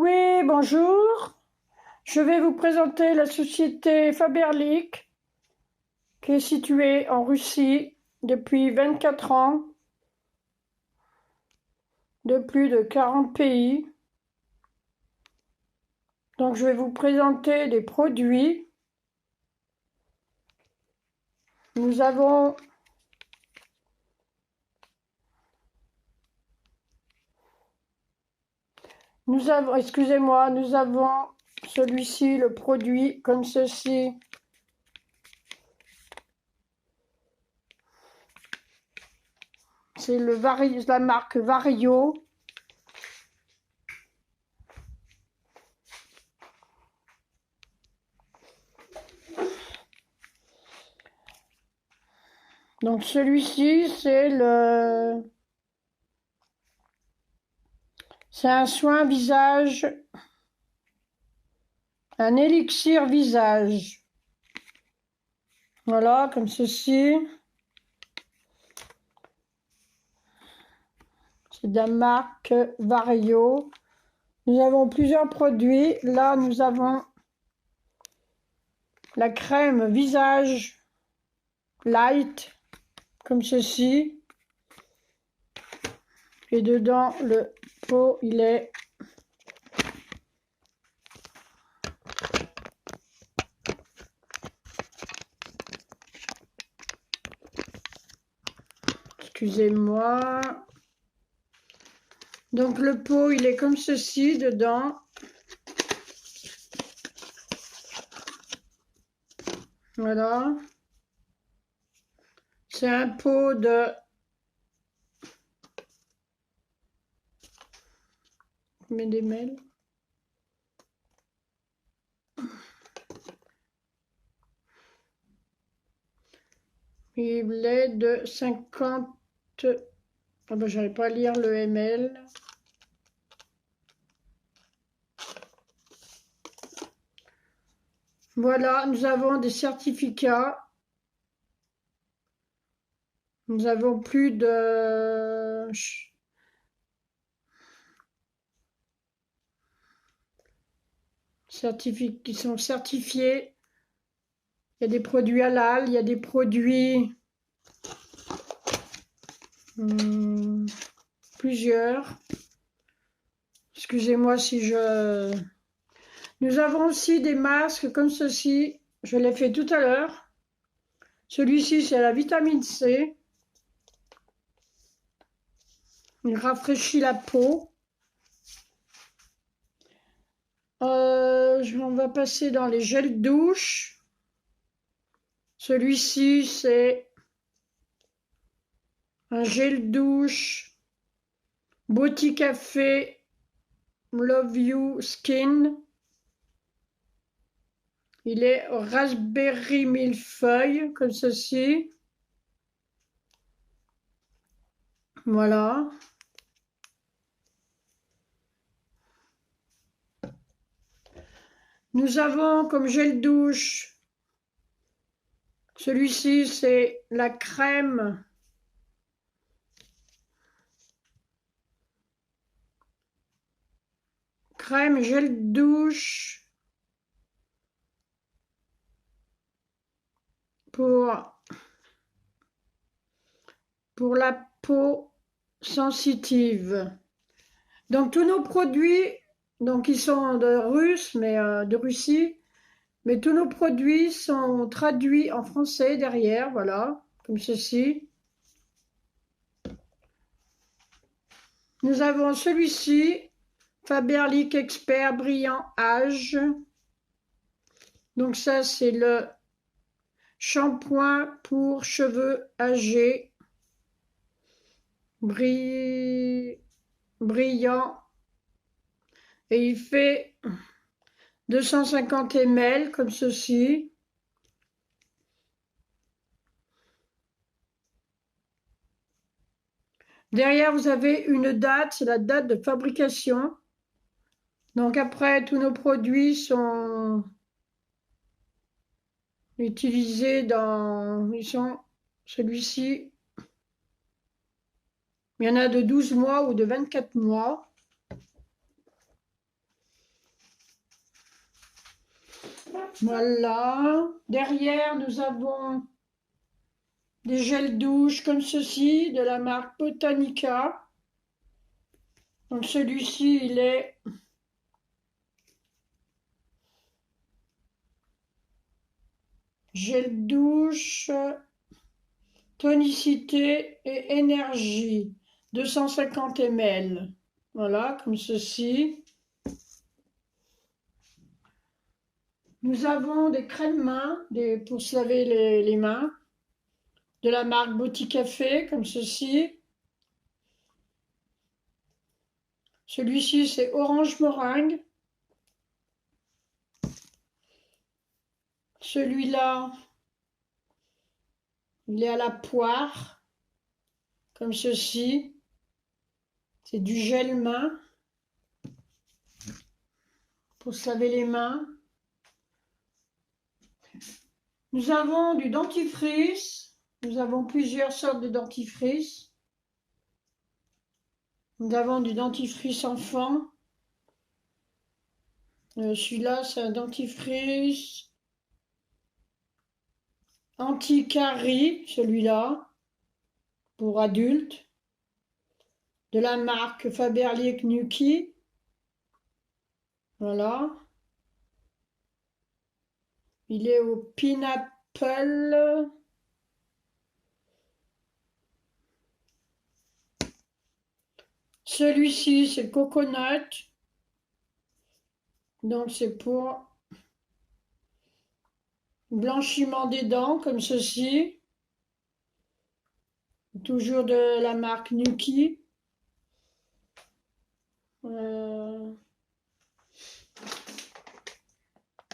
Oui, bonjour. Je vais vous présenter la société Faberlic qui est située en Russie depuis 24 ans, de plus de 40 pays. Donc je vais vous présenter des produits. Nous avons excusez-moi, nous avons celui-ci, le produit comme ceci. C'est la marque Vario. Donc celui-ci, c'est un soin visage, un élixir visage. Voilà, comme ceci. C'est de la marque Vario. Nous avons plusieurs produits. Là, nous avons la crème visage light, comme ceci. Et dedans, le pot, il est excusez-moi. Donc le pot, il est comme ceci dedans. Voilà. C'est un pot de combien des ml? Il est de 50. Ah ben, j'arrive pas à lire le ml. Voilà, nous avons des certificats. Nous avons plus de certificats qui sont certifiés. Il y a des produits halal, il y a des produits plusieurs. Excusez-moi si je... Nous avons aussi des masques comme ceci. Je l'ai fait tout à l'heure. Celui-ci, c'est la vitamine C. Il rafraîchit la peau. On va passer dans les gels douche. Celui-ci, c'est un gel douche Beauty Café Love You Skin. Il est raspberry millefeuille, comme ceci. Voilà. Nous avons comme gel douche, celui-ci, c'est la crème gel douche pour la peau sensitive. Donc tous nos produits, donc ils sont de Russie, mais tous nos produits sont traduits en français derrière, voilà, comme ceci. Nous avons celui-ci, Faberlic Expert Brillant Âge. Donc ça, c'est le shampoing pour cheveux âgés, brillant. Et il fait 250 ml, comme ceci. Derrière, vous avez une date, c'est la date de fabrication. Donc après, tous nos produits sont utilisés dans... Ils sont celui-ci. Il y en a de 12 mois ou de 24 mois. Voilà. Derrière, nous avons des gels douche comme ceci, de la marque Botanica. Donc celui-ci, il est gel douche, tonicité et énergie, 250 ml. Voilà, comme ceci. Nous avons des crèmes mains pour se laver les mains, de la marque Boticafé, comme ceci. Celui-ci, c'est orange meringue. Celui-là, il est à la poire, comme ceci. C'est du gel main pour se laver les mains. Nous avons du dentifrice. Nous avons plusieurs sortes de dentifrice. Nous avons du dentifrice enfant. Celui-là, c'est un dentifrice anti-carie, celui-là, pour adultes, de la marque Faberlic-Nuki. Voilà. Il est au pineapple. Celui-ci, c'est le coconut. Donc, c'est pour blanchiment des dents, comme ceci. Toujours de la marque Nuki.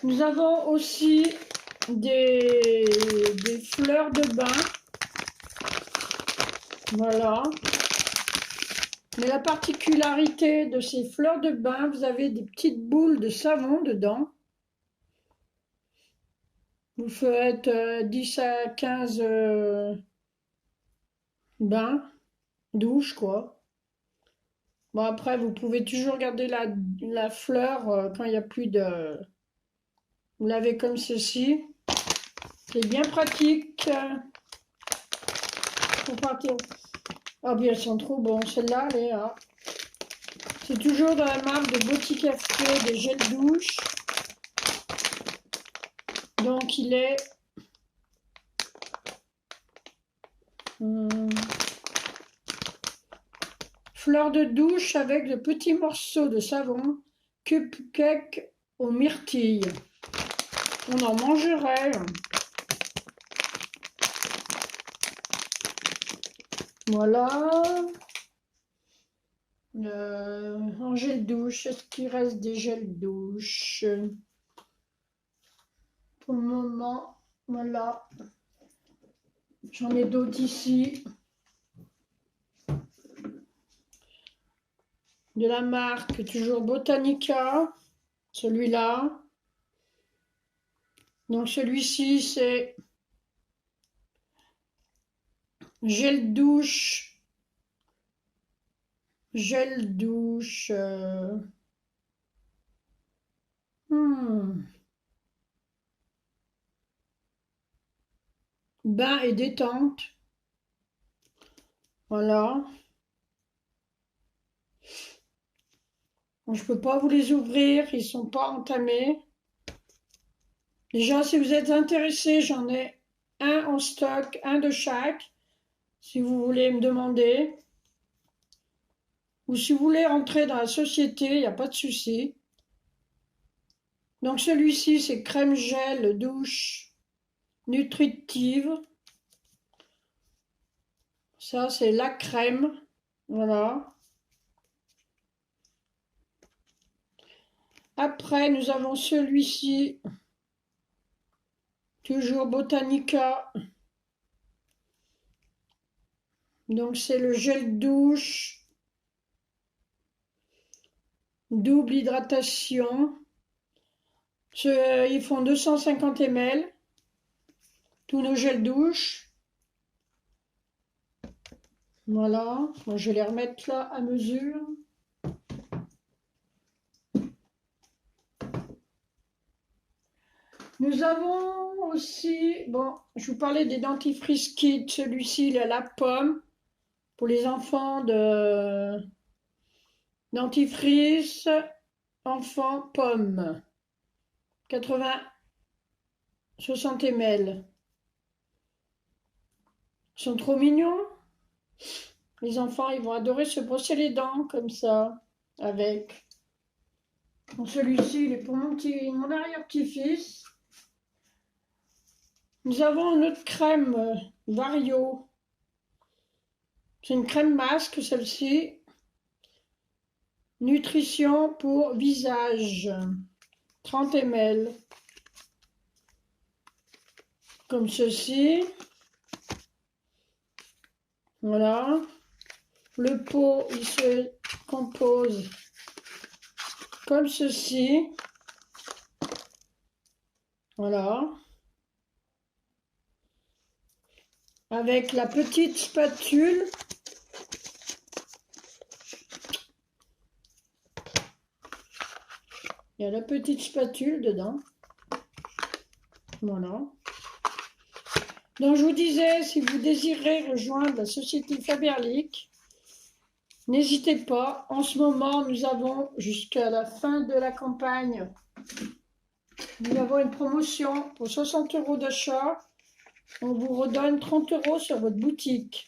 Nous avons aussi des fleurs de bain. Voilà. Mais la particularité de ces fleurs de bain, vous avez des petites boules de savon dedans. Vous faites 10 à 15 bains, douches, quoi. Bon, après, vous pouvez toujours garder la fleur quand il n'y a plus de... Vous l'avez comme ceci. C'est bien pratique pour partir. Ah bien, elles sont trop bons. Celle-là, elle est là. C'est toujours dans la marque de Boticafé des gels douche. Donc, il est... fleur de douche avec de petits morceaux de savon, cupcake aux myrtilles. On en mangerait. Voilà. En gel douche, est-ce qu'il reste des gels douche? Pour le moment, voilà. J'en ai d'autres ici. De la marque, toujours Botanica. Celui-là. Donc celui-ci, c'est gel douche. Gel douche. Bain et détente. Voilà. Je ne peux pas vous les ouvrir, ils ne sont pas entamés. Déjà, si vous êtes intéressé, j'en ai un en stock, un de chaque, si vous voulez me demander. Ou si vous voulez rentrer dans la société, il n'y a pas de souci. Donc celui-ci, c'est crème gel douche nutritive. Ça, c'est la crème. Voilà. Après, nous avons celui-ci, toujours Botanica. Donc, c'est le gel douche, double hydratation. Ils font 250 ml, tous nos gels douche. Voilà, moi, je vais les remettre là à mesure. Nous avons aussi, bon, je vous parlais des dentifrices Kid. Celui-ci, il a la pomme pour les enfants de dentifrice enfant pomme. 80, 60 ml. Ils sont trop mignons. Les enfants, ils vont adorer se brosser les dents comme ça, avec. Bon, celui-ci, il est pour mon arrière-petit-fils. Nous avons une autre crème Vario. C'est une crème masque, celle-ci. Nutrition pour visage. 30 ml. Comme ceci. Voilà. Le pot, il se compose comme ceci. Voilà. Avec la petite spatule. Il y a la petite spatule dedans. Voilà. Donc je vous disais, si vous désirez rejoindre la société Faberlic, n'hésitez pas. En ce moment, nous avons jusqu'à la fin de la campagne, nous avons une promotion pour 60 € d'achat. On vous redonne 30 € sur votre boutique.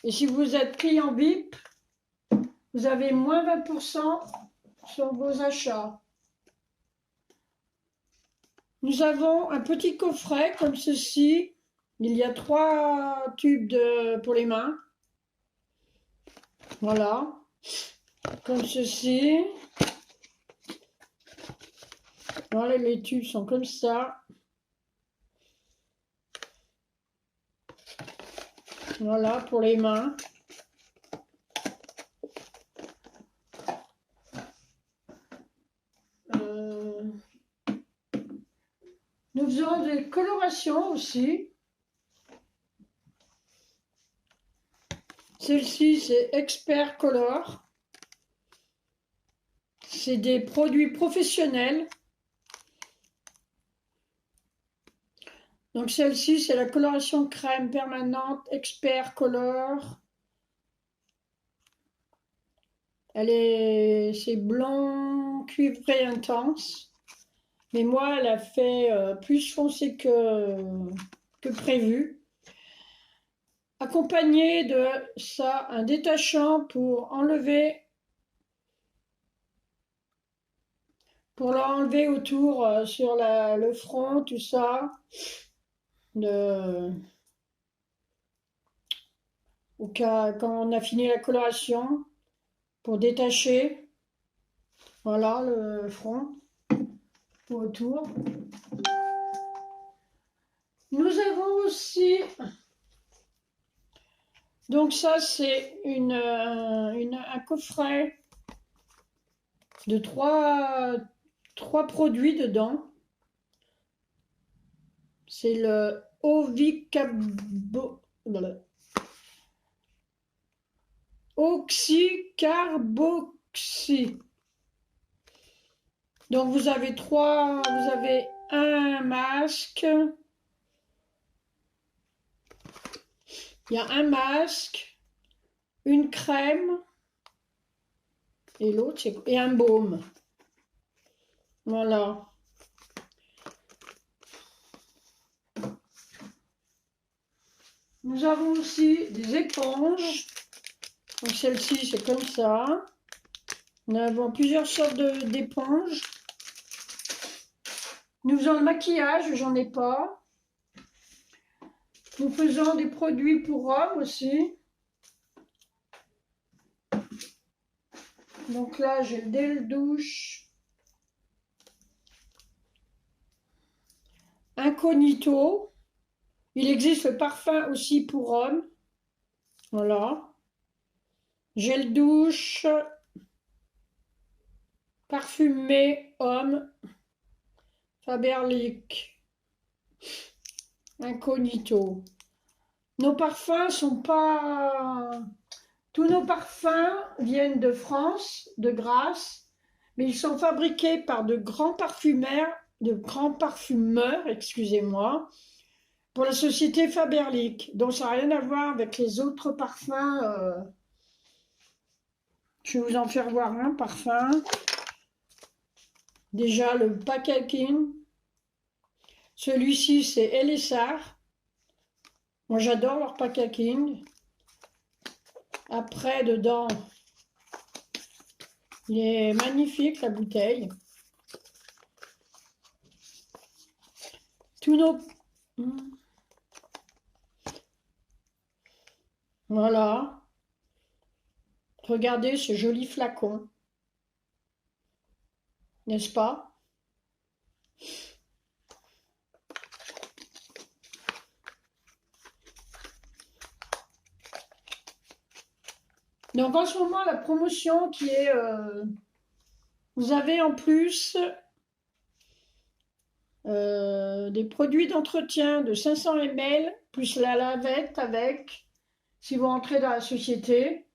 Et si vous êtes client VIP, vous avez moins 20% sur vos achats. Nous avons un petit coffret comme ceci. Il y a 3 tubes pour les mains. Voilà. Comme ceci. Voilà, les tubes sont comme ça. Voilà, pour les mains. Nous faisons des colorations aussi. Celle-ci, c'est Expert Color. C'est des produits professionnels. Donc celle-ci, c'est la coloration crème permanente Expert Color. C'est blanc cuivré intense. Mais moi, elle a fait plus foncé que prévu. Accompagné de ça, un détachant pour l'enlever autour sur le front, tout ça. Quand on a fini la coloration, pour détacher, voilà le front autour. Nous avons aussi, donc ça c'est un coffret de trois produits dedans. C'est le oxycarboxy. Donc vous avez un masque. Il y a un masque, une crème et l'autre et un baume. Voilà. Nous avons aussi des éponges. Donc celle-ci, c'est comme ça. Nous avons plusieurs sortes d'éponges. Nous faisons le maquillage, j'en ai pas. Nous faisons des produits pour hommes aussi. Donc là, j'ai le gel douche. Incognito. Il existe le parfum aussi pour hommes. Voilà. Gel douche. Parfumé homme. Faberlic. Incognito. Nos parfums sont pas... Tous nos parfums viennent de France, de Grasse, mais ils sont fabriqués par de grands parfumeurs, excusez-moi, pour la société Faberlic. Donc ça n'a rien à voir avec les autres parfums. Je vais vous en faire voir un parfum. Déjà le packaging. Celui-ci c'est Elessar. Moi j'adore leur packaging. Après dedans, il est magnifique la bouteille. Tous nos... Voilà. Regardez ce joli flacon. N'est-ce pas? Donc en ce moment, la promotion qui est... vous avez en plus des produits d'entretien de 500 ml, plus la lavette avec, si vous entrez dans la société.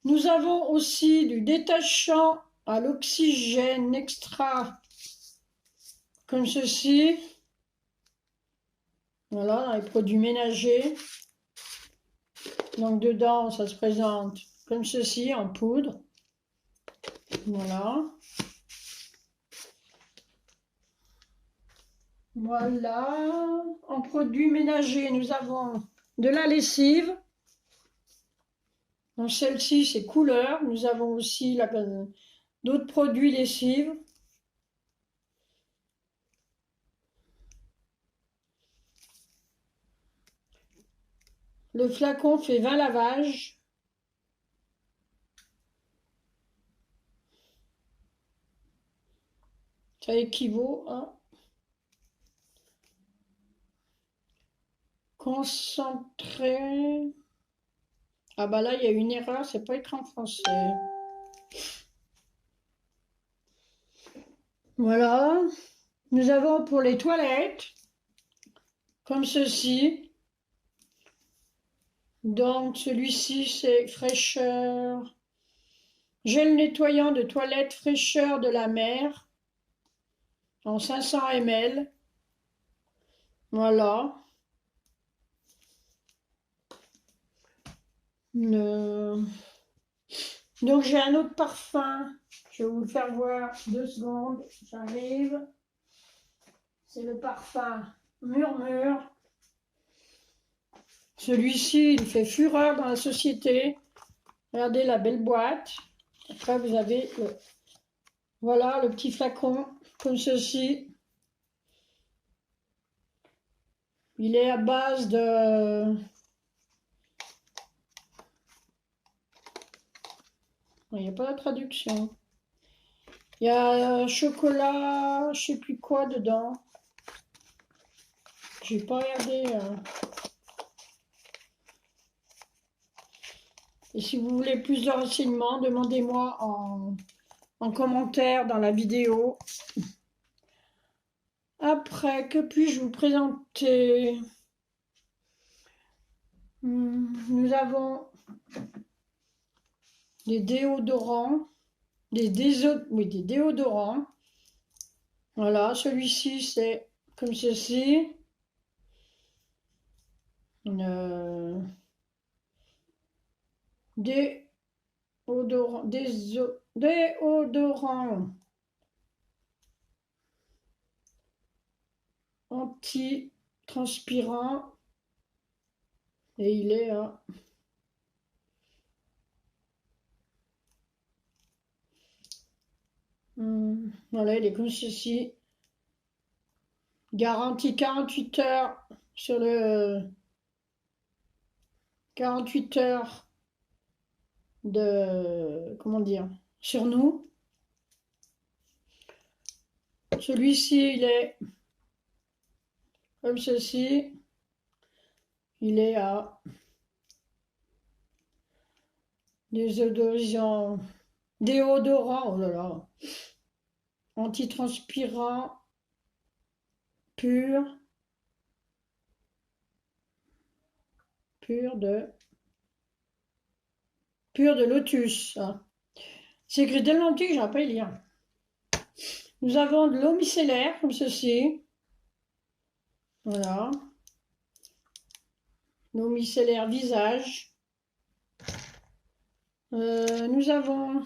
Nous avons aussi du détachant à l'oxygène extra, comme ceci. Voilà, dans les produits ménagers. Donc dedans, ça se présente comme ceci, en poudre. Voilà. Voilà. En produits ménagers, nous avons de la lessive. Donc celle-ci, c'est couleur. Nous avons aussi d'autres produits lessive. Le flacon fait 20 lavages. Ça équivaut à concentré. Ah bah là, il y a une erreur, c'est pas écrit en français. Voilà. Nous avons pour les toilettes, comme ceci. Donc celui-ci, c'est fraîcheur. Gel nettoyant de toilette fraîcheur de la mer en 500 ml. Voilà. Donc j'ai un autre parfum. Je vais vous le faire voir 2 secondes. J'arrive. C'est le parfum Murmure. Celui-ci, il fait fureur dans la société. Regardez la belle boîte. Après, vous avez voilà, le petit flacon, comme ceci. Il est à base de... Il n'y a pas de traduction. Il y a chocolat, je ne sais plus quoi dedans. J'ai pas regardé. Et si vous voulez plus de renseignements, demandez-moi en commentaire dans la vidéo. Après, que puis-je vous présenter? Nous avons des déodorants, des déodorants. Voilà, celui-ci c'est comme ceci. Déodorant anti-transpirant et il est à voilà, il est comme ceci. Garantie 48 heures sur le 48 heures de comment dire sur nous. Celui-ci, il est comme ceci. Il est à déodorant, oh là là, antitranspirant pur, pur de lotus. Hein. C'est écrit tellement petit que je n'arrive pas à y lire. Nous avons de l'eau micellaire, comme ceci. Voilà. L'eau micellaire visage. Nous avons,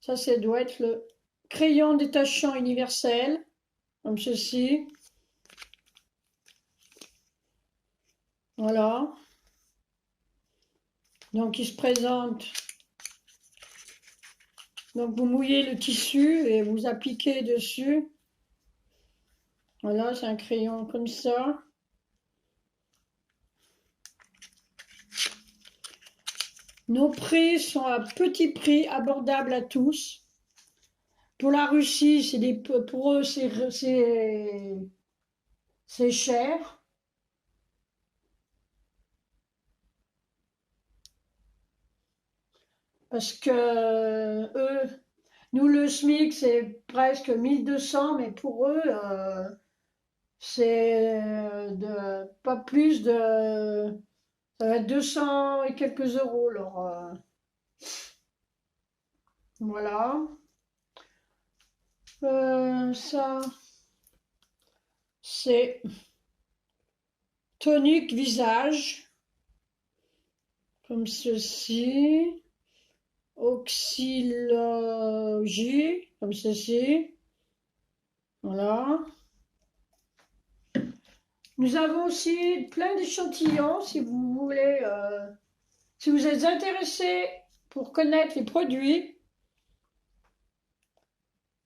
ça doit être le crayon détachant universel, comme ceci. Voilà. Donc il se présente. Donc vous mouillez le tissu et vous appliquez dessus. Voilà, c'est un crayon comme ça. Nos prix sont à petit prix, abordables à tous. Pour la Russie, pour eux, c'est cher. Parce que nous, le SMIC, c'est presque 1200, mais pour eux, c'est pas plus de 200 et quelques euros. Alors, voilà. Ça, c'est tonique visage, comme ceci. Oxylogie, comme ceci. Voilà. Nous avons aussi plein d'échantillons si vous voulez, si vous êtes intéressé pour connaître les produits.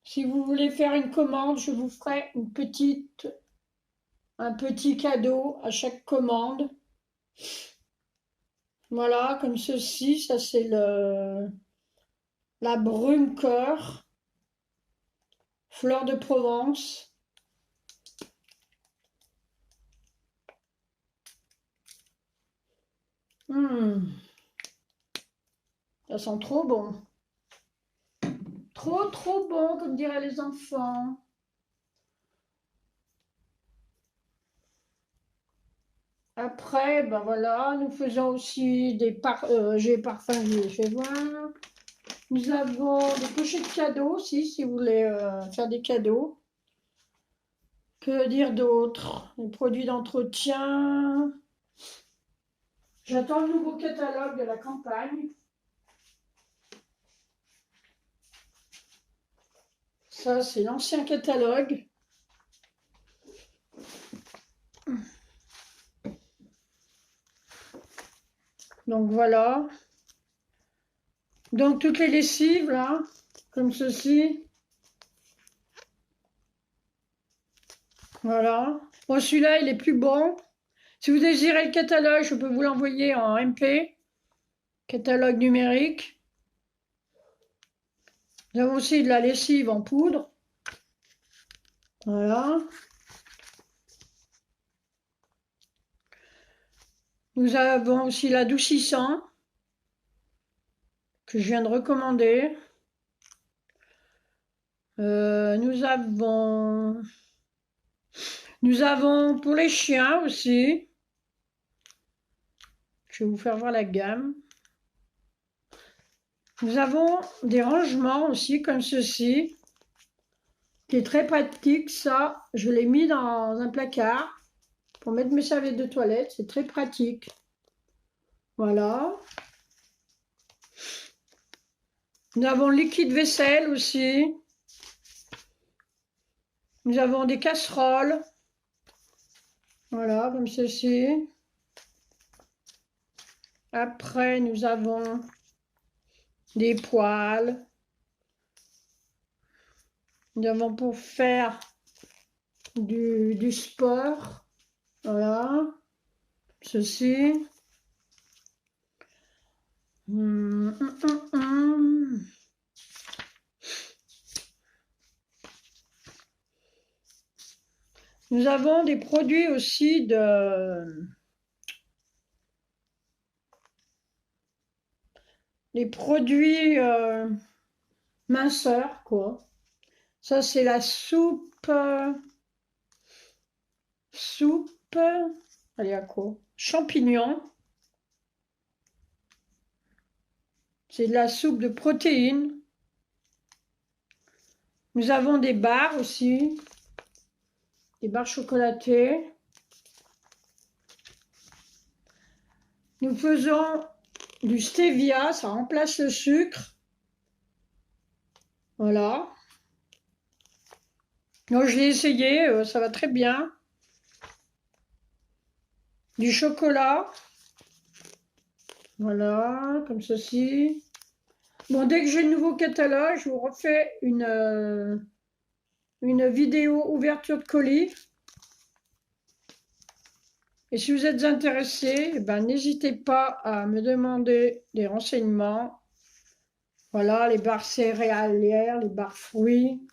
Si vous voulez faire une commande, je vous ferai un petit cadeau à chaque commande. Voilà, comme ceci, ça c'est la brume cœur, fleur de Provence. Ça sent trop bon. Trop, trop bon, comme diraient les enfants. Après, ben voilà, nous faisons aussi des parfums, je vais voir. Nous avons des pochettes de cadeaux aussi, si vous voulez faire des cadeaux. Que dire d'autre? Les produits d'entretien. J'attends le nouveau catalogue de la campagne. Ça, c'est l'ancien catalogue. Donc voilà. Donc toutes les lessives, là, comme ceci. Voilà. Bon, celui-là, il est plus bon. Si vous désirez le catalogue, je peux vous l'envoyer en MP. Catalogue numérique. Nous avons aussi de la lessive en poudre. Voilà. Nous avons aussi l'adoucissant que je viens de recommander. Nous avons pour les chiens aussi. Je vais vous faire voir la gamme. Nous avons des rangements aussi comme ceci, qui est très pratique. Ça, je l'ai mis dans un placard pour mettre mes serviettes de toilette. C'est très pratique. Voilà. Nous avons le liquide vaisselle aussi. Nous avons des casseroles. Voilà, comme ceci. Après, nous avons des poêles. Nous avons pour faire du sport. Voilà. Ceci. Nous avons des produits aussi les produits minceurs, quoi. Ça, c'est la soupe, allez, à quoi? Champignons. C'est de la soupe de protéines. Nous avons des barres aussi, des barres chocolatées. Nous faisons du stevia, ça remplace le sucre. Voilà. Donc, je l'ai essayé, ça va très bien. Du chocolat. Voilà, comme ceci. Bon, dès que j'ai le nouveau catalogue, je vous refais une vidéo ouverture de colis. Et si vous êtes intéressé, eh ben, n'hésitez pas à me demander des renseignements. Voilà, les barres céréalières, les barres fruits.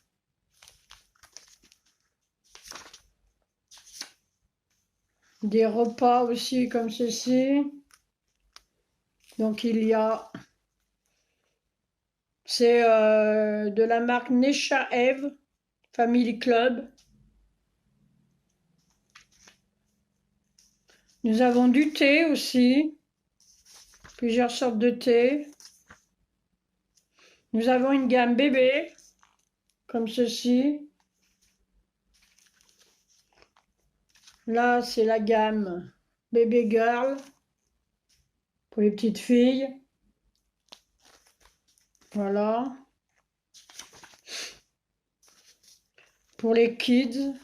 Des repas aussi comme ceci. Donc il y a, c'est de la marque Nesha Eve Family Club. Nous avons du thé aussi, plusieurs sortes de thé. Nous avons une gamme bébé, comme ceci. Là, c'est la gamme Baby Girl, pour les petites filles. Voilà. Pour les kids.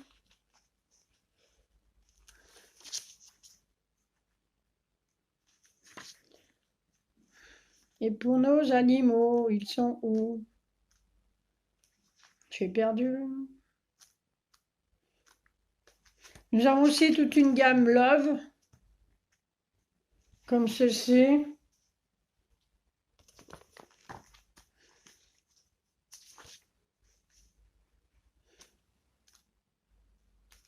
Et pour nos animaux, ils sont où? J'ai perdu. Nous avons aussi toute une gamme Love, comme ceci.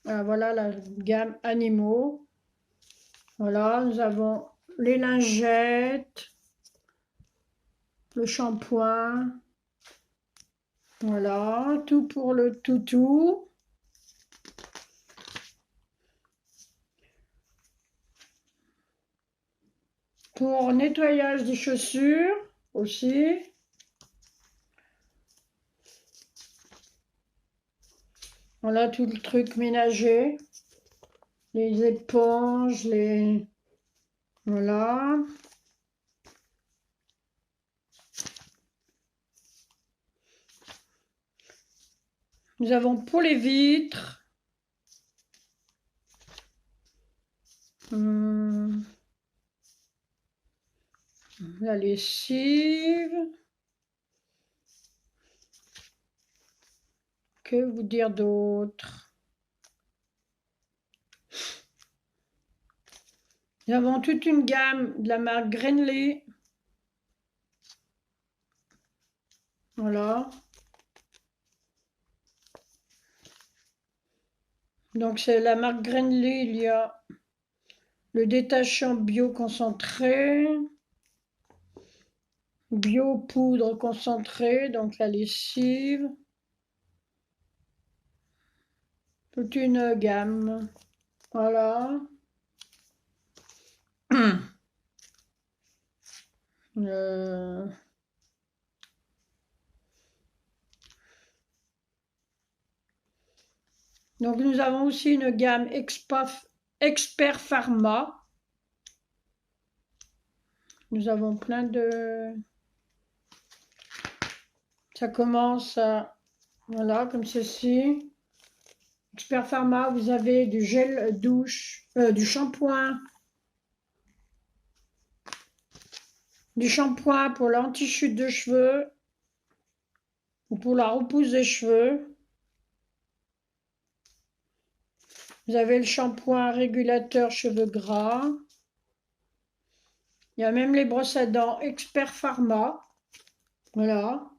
Ah, voilà la gamme animaux. Voilà, nous avons les lingettes, le shampoing. Voilà, tout pour le toutou. Pour nettoyage des chaussures aussi. Voilà tout le truc ménager. Les éponges, les... Voilà. Nous avons pour les vitres. La lessive. Que vous dire d'autre? Nous avons toute une gamme de la marque Greenly. Voilà. Donc c'est la marque Greenly, il y a le détachant bio concentré, bio poudre concentrée, donc la lessive. Toute une gamme. Voilà. Donc nous avons aussi une gamme Expert Pharma. Nous avons plein de... Ça commence à... Voilà, comme ceci. Expert Pharma, vous avez du gel douche, du shampoing pour l'anti-chute de cheveux ou pour la repousse des cheveux. Vous avez le shampoing régulateur cheveux gras. Il y a même les brosses à dents Expert Pharma. Voilà.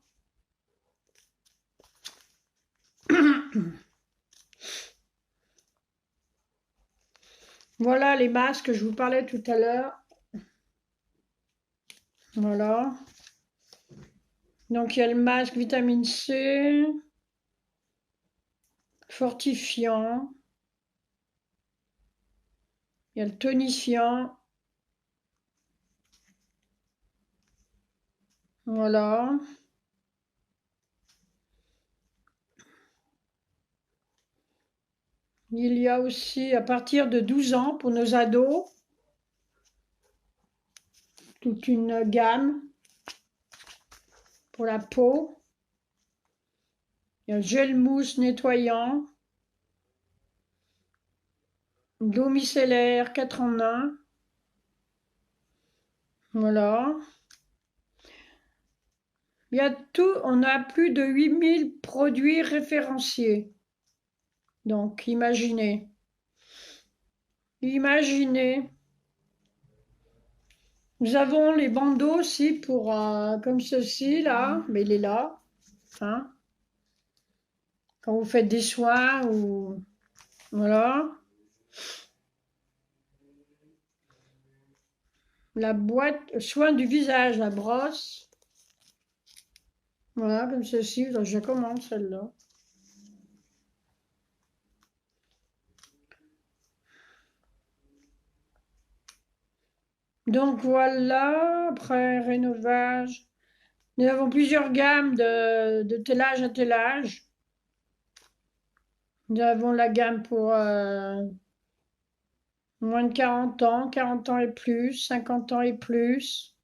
Voilà les masques que je vous parlais tout à l'heure. Voilà. Donc il y a le masque vitamine C, fortifiant. Il y a le tonifiant. Voilà. Il y a aussi à partir de 12 ans pour nos ados, toute une gamme pour la peau. Il y a gel mousse nettoyant, l'eau micellaire 4 en 1. Voilà. Il y a tout, on a plus de 8000 produits référenciés. Donc, imaginez. Imaginez. Nous avons les bandeaux aussi pour, comme ceci, là. Mais il est là. Hein, quand vous faites des soins ou... Voilà. La boîte soin du visage, la brosse. Voilà, comme ceci. Je commande celle-là. Donc voilà, après rénovage. Nous avons plusieurs gammes de tel âge à tel âge. Nous avons la gamme pour moins de 40 ans et plus, 50 ans et plus.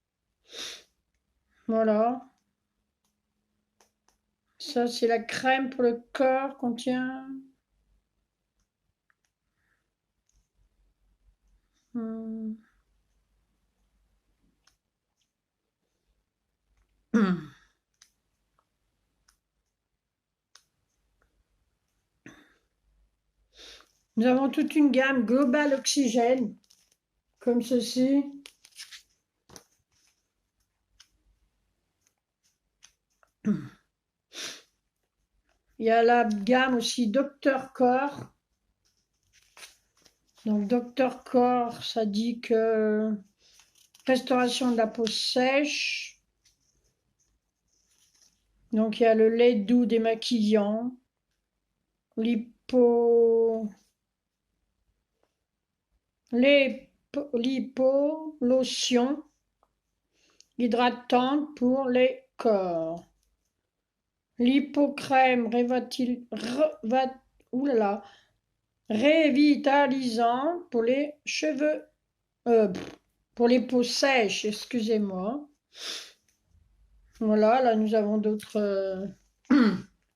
Voilà. Ça, c'est la crème pour le corps, contient... Hmm. Nous avons toute une gamme Global Oxygène, comme ceci. Il y a la gamme aussi Docteur Corps. Donc Docteur Corps, ça dit que restauration de la peau sèche. Donc il y a le lait doux démaquillant, lipo, lotion hydratante pour les corps. L'hypocrème révitalisant pour les cheveux, pour les peaux sèches, excusez-moi. Voilà, là nous avons d'autres.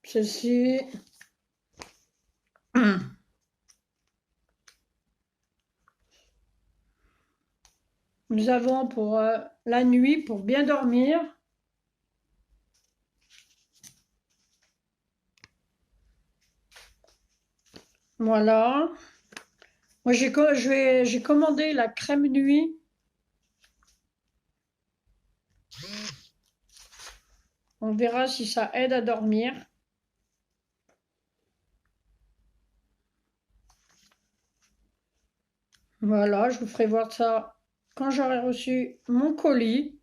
Ceci. Nous avons pour la nuit, pour bien dormir. Voilà. Moi, j'ai commandé la crème nuit. On verra si ça aide à dormir. Voilà, je vous ferai voir ça quand j'aurai reçu mon colis.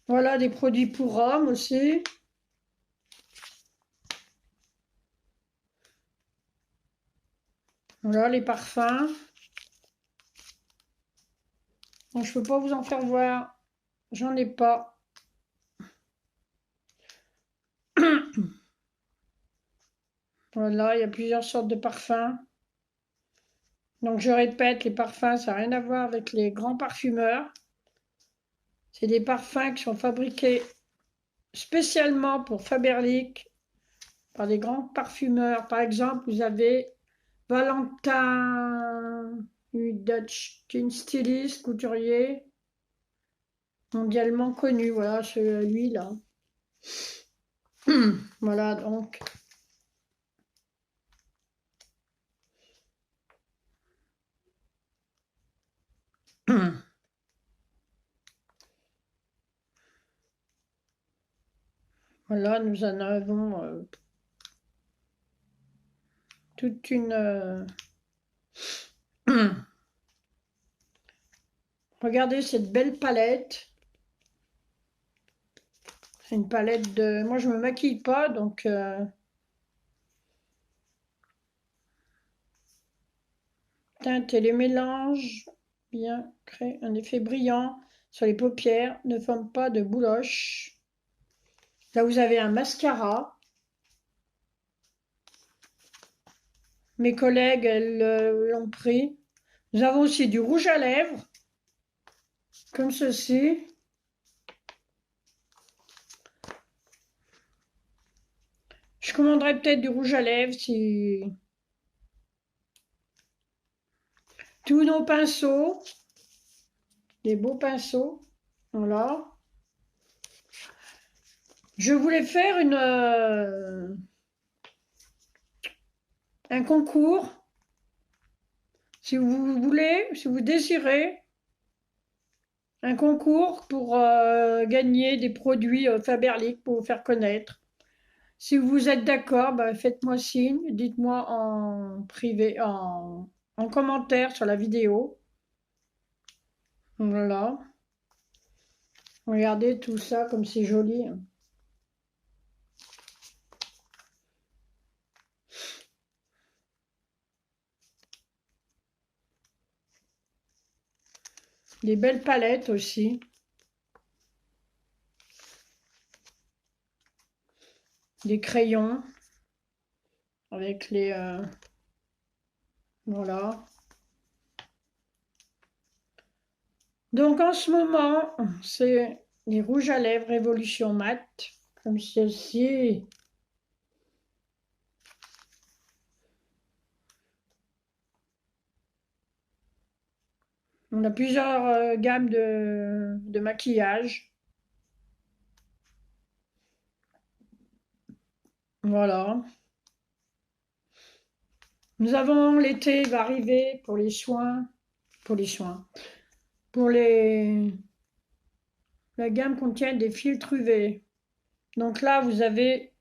Voilà, des produits pour hommes aussi. Voilà, les parfums. Bon, je ne peux pas vous en faire voir. J'en ai pas. Voilà, il y a plusieurs sortes de parfums. Donc, je répète, les parfums, ça n'a rien à voir avec les grands parfumeurs. C'est des parfums qui sont fabriqués spécialement pour Faberlic par des grands parfumeurs. Par exemple, vous avez Valentin Dutch, qui est une styliste, couturier mondialement connu. Voilà, celui-là. Voilà, donc. Voilà, nous en avons toute une... Regardez cette belle palette. C'est une palette de... Moi, je me maquille pas, donc... Teinte et les mélanges bien créer un effet brillant sur les paupières, ne forme pas de bouloche. Là, vous avez un mascara. Mes collègues, elles l'ont pris. Nous avons aussi du rouge à lèvres, comme ceci. Je commanderai peut-être du rouge à lèvres si... Tous nos pinceaux, des beaux pinceaux, voilà. Je voulais faire un concours. Si vous voulez, si vous désirez, un concours pour gagner des produits Faberlic pour vous faire connaître. Si vous êtes d'accord, bah, faites-moi signe, dites-moi en privé, en commentaire sur la vidéo. Voilà. Regardez tout ça comme c'est joli. Des belles palettes aussi. Des crayons avec les... voilà. Donc en ce moment, c'est les rouges à lèvres Révolution Mat, comme ceci. On a plusieurs gammes de maquillage. Voilà. Nous avons l'été va arriver pour les soins, pour la gamme contient des filtres UV. Donc là, vous avez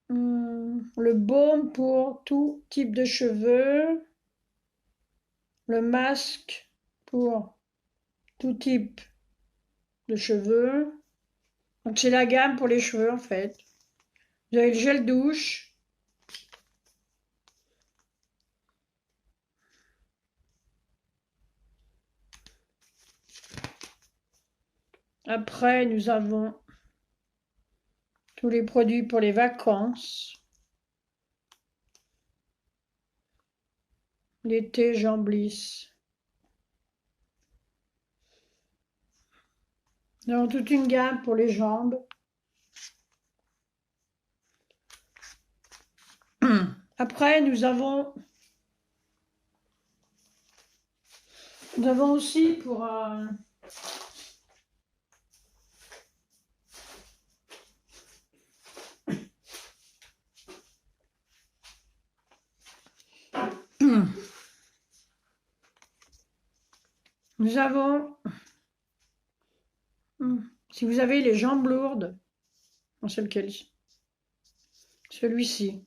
le baume pour tout type de cheveux, le masque pour tout type de cheveux. Donc c'est la gamme pour les cheveux en fait. Vous avez le gel douche. Après, nous avons tous les produits pour les vacances. L'été, j'emblisse. Nous avons toute une gamme pour les jambes. Après, nous avons aussi pour nous avons, si vous avez les jambes lourdes, c'est lequel? Celui-ci.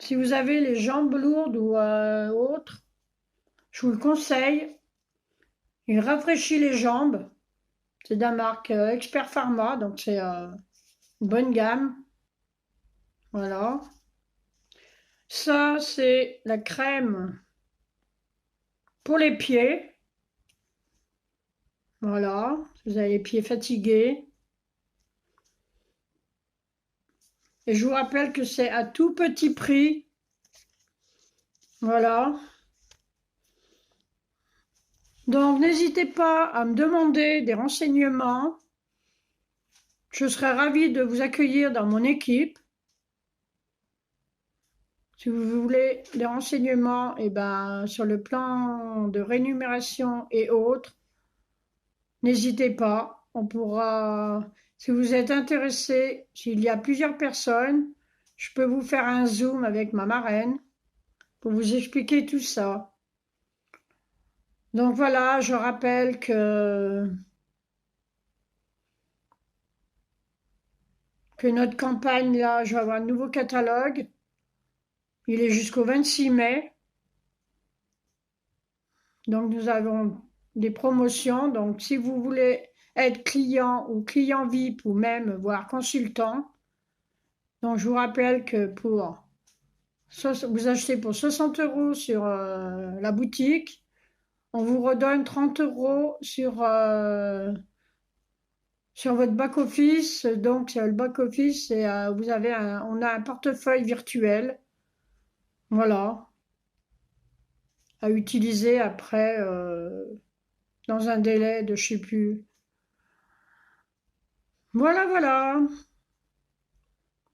Si vous avez les jambes lourdes ou autres, je vous le conseille. Il rafraîchit les jambes. C'est de la marque Expert Pharma, donc c'est une bonne gamme. Voilà. Ça, c'est la crème pour les pieds. Voilà. Vous avez les pieds fatigués. Et je vous rappelle que c'est à tout petit prix. Voilà. Donc, n'hésitez pas à me demander des renseignements. Je serai ravie de vous accueillir dans mon équipe. Si vous voulez des renseignements sur le plan de rémunération et autres, n'hésitez pas. On pourra, si vous êtes intéressé, s'il y a plusieurs personnes, je peux vous faire un Zoom avec ma marraine pour vous expliquer tout ça. Donc voilà, je rappelle que notre campagne, là, je vais avoir un nouveau catalogue. Il est jusqu'au 26 mai. Donc nous avons des promotions. Donc si vous voulez être client ou client VIP ou même voire consultant, donc je vous rappelle que pour Vous achetez pour 60 euros sur la boutique. On vous redonne 30 euros sur votre back-office. Donc, le back-office, on a un portefeuille virtuel. Voilà. À utiliser après dans un délai de je sais plus. Voilà, voilà.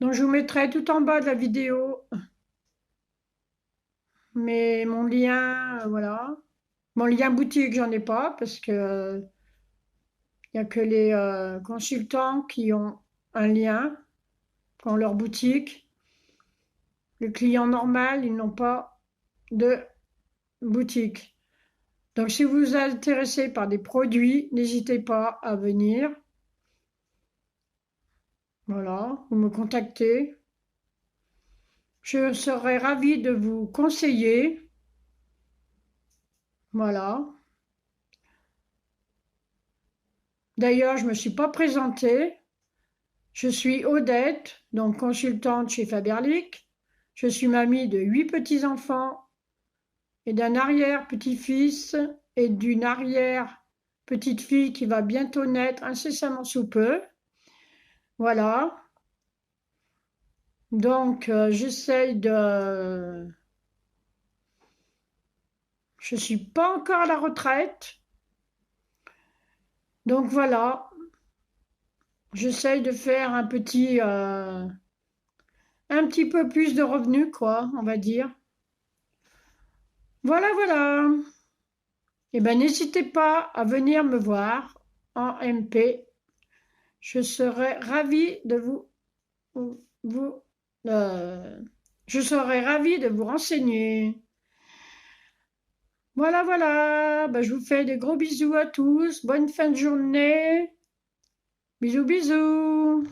Donc, je vous mettrai tout en bas de la vidéo, mais mon lien, voilà. Mon lien boutique, j'en ai pas parce que il n'y a que les consultants qui ont un lien, qui ont leur boutique. Les clients normaux, ils n'ont pas de boutique. Donc, si vous vous intéressez par des produits, n'hésitez pas à venir. Voilà, vous me contactez. Je serai ravie de vous conseiller. Voilà. D'ailleurs, je ne me suis pas présentée. Je suis Odette, donc consultante chez Faberlic. Je suis mamie de 8 petits-enfants et d'un arrière-petit-fils et d'une arrière-petite-fille qui va bientôt naître incessamment sous peu. Voilà. Donc, j'essaye de... Je ne suis pas encore à la retraite. Donc voilà, j'essaye de faire un petit peu plus de revenus, quoi, on va dire. Voilà, voilà. Eh bien, n'hésitez pas à venir me voir en MP. Je serai ravie de vous euh, je serai ravie de vous renseigner. Voilà, voilà. Ben, je vous fais des gros bisous à tous. Bonne fin de journée. Bisous, bisous.